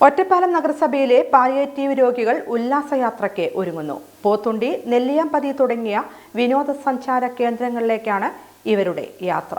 ഒറ്റപ്പാലം നഗരസഭയിലെ പാലിയേറ്റീവ് രോഗികൾ ഉല്ലാസയാത്രയ്ക്ക് ഒരുങ്ങുന്നു. പോത്തുണ്ടി, നെല്ലിയാമ്പതി തുടങ്ങിയ വിനോദസഞ്ചാര കേന്ദ്രങ്ങളിലേക്കാണ് ഇവരുടെ യാത്ര.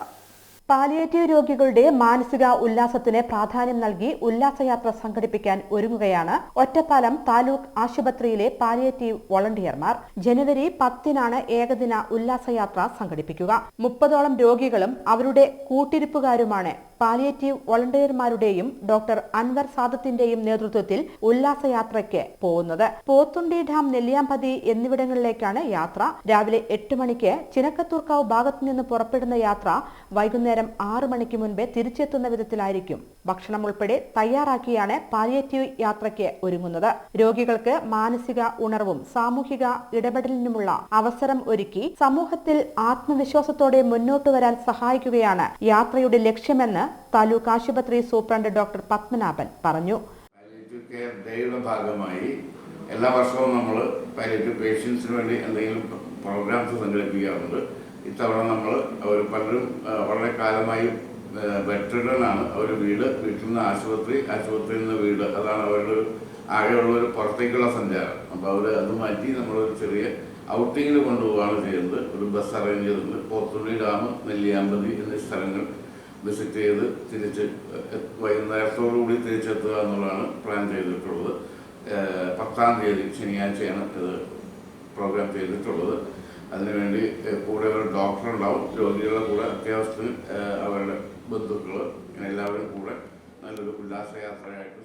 പാലിയേറ്റീവ് രോഗികളുടെ മാനസിക ഉല്ലാസത്തിന് പ്രാധാന്യം നൽകി ഉല്ലാസയാത്ര സംഘടിപ്പിക്കാൻ ഒരുങ്ങുകയാണ് ഒറ്റപ്പാലം താലൂക്ക് ആശുപത്രിയിലെ പാലിയേറ്റീവ് വോളണ്ടിയർമാർ. ജനുവരി 10-നാണ് ഏകദിന ഉല്ലാസയാത്ര സംഘടിപ്പിക്കുക. 30ഓളം രോഗികളും അവരുടെ കൂട്ടിരിപ്പുകാരുമാണ് പാലിയേറ്റീവ് വോളണ്ടിയർമാരുടെയും ഡോക്ടർ അൻവർ സാദത്തിന്റെയും നേതൃത്വത്തിൽ ഉല്ലാസയാത്രയ്ക്ക് പോകുന്നത്. പോത്തുണ്ടി ഡാം, നെല്ലിയാമ്പതി എന്നിവിടങ്ങളിലേക്കാണ് യാത്ര. രാവിലെ 8 മണിക്ക് ചിനക്കത്തൂർക്കാവ് ഭാഗത്തു നിന്ന് പുറപ്പെടുന്ന യാത്ര വൈകുന്നേരം 6 മണിക്ക് മുൻപേ തിരിച്ചെത്തുന്ന വിധത്തിലായിരിക്കും. ഭക്ഷണം ഉൾപ്പെടെ തയ്യാറാക്കിയാണ് പാലിയേറ്റീവ് യാത്രയ്ക്ക് ഒരുങ്ങുന്നത്. രോഗികൾക്ക് മാനസിക ഉണർവും സാമൂഹിക ഇടപെടലിനുമുള്ള അവസരം ഒരുക്കി സമൂഹത്തിൽ ആത്മവിശ്വാസത്തോടെ മുന്നോട്ടു വരാൻ സഹായിക്കുകയാണ് യാത്രയുടെ ലക്ഷ്യമെന്ന് താലൂക്ക് ആശുപത്രി സൂപ്രണ്ട് ഡോക്ടർ പത്മനാഭൻ പറഞ്ഞു. പാലിയേറ്റീവ് കെയർ ഡേയുടെ ഭാഗമായി എല്ലാ വർഷവും നമ്മൾ പാലിയേറ്റീവ് പേഷ്യൻസിന് വേണ്ടി എന്തെങ്കിലും പ്രോഗ്രാംസ് സംഘടിപ്പിക്കാറുണ്ട്. ഇത്തവണ നമ്മൾ പലരും വളരെ കാലമായി ബെഡ് റിഡൺ ആണ്. അവർ വീട്ടിൽ നിന്ന് ആശുപത്രി, ആശുപത്രിയിൽ നിന്ന് വീട്, അതാണ് അവരുടെ ആകെയുള്ളൊരു പുറത്തേക്കുള്ള സഞ്ചാരം. അപ്പോൾ അത് മാറ്റി നമ്മളൊരു ചെറിയ ഔട്ടിങ്ങിന് കൊണ്ടുപോവുകയാണ് ചെയ്യുന്നത്. ഒരു ബസ് അറേഞ്ച് ചെയ്തിട്ടുണ്ട്. പോത്തുണ്ടി ഡാം, നെല്ലിയാമ്പതി എന്നീ സ്ഥലങ്ങൾ വിസിറ്റ് ചെയ്ത് തിരിച്ച് വൈകുന്നേരത്തോടുകൂടി തിരിച്ചെത്തുക എന്നുള്ളതാണ് പ്ലാൻ ചെയ്തിട്ടുള്ളത്. 10-ാം തീയതി ശനിയാഴ്ചയാണ് ഇത് പ്രോഗ്രാം ചെയ്തിട്ടുള്ളത്. അതിനുവേണ്ടി കൂടെ ഒരു ഡോക്ടർ ഉണ്ടാവും, രോഗികളുടെ കൂടെ അത്യാവശ്യത്തിന് അവരുടെ ബന്ധുക്കൾ, ഇങ്ങനെ എല്ലാവരും കൂടെ നല്ലൊരു ഉല്ലാസയാത്രയായിട്ട്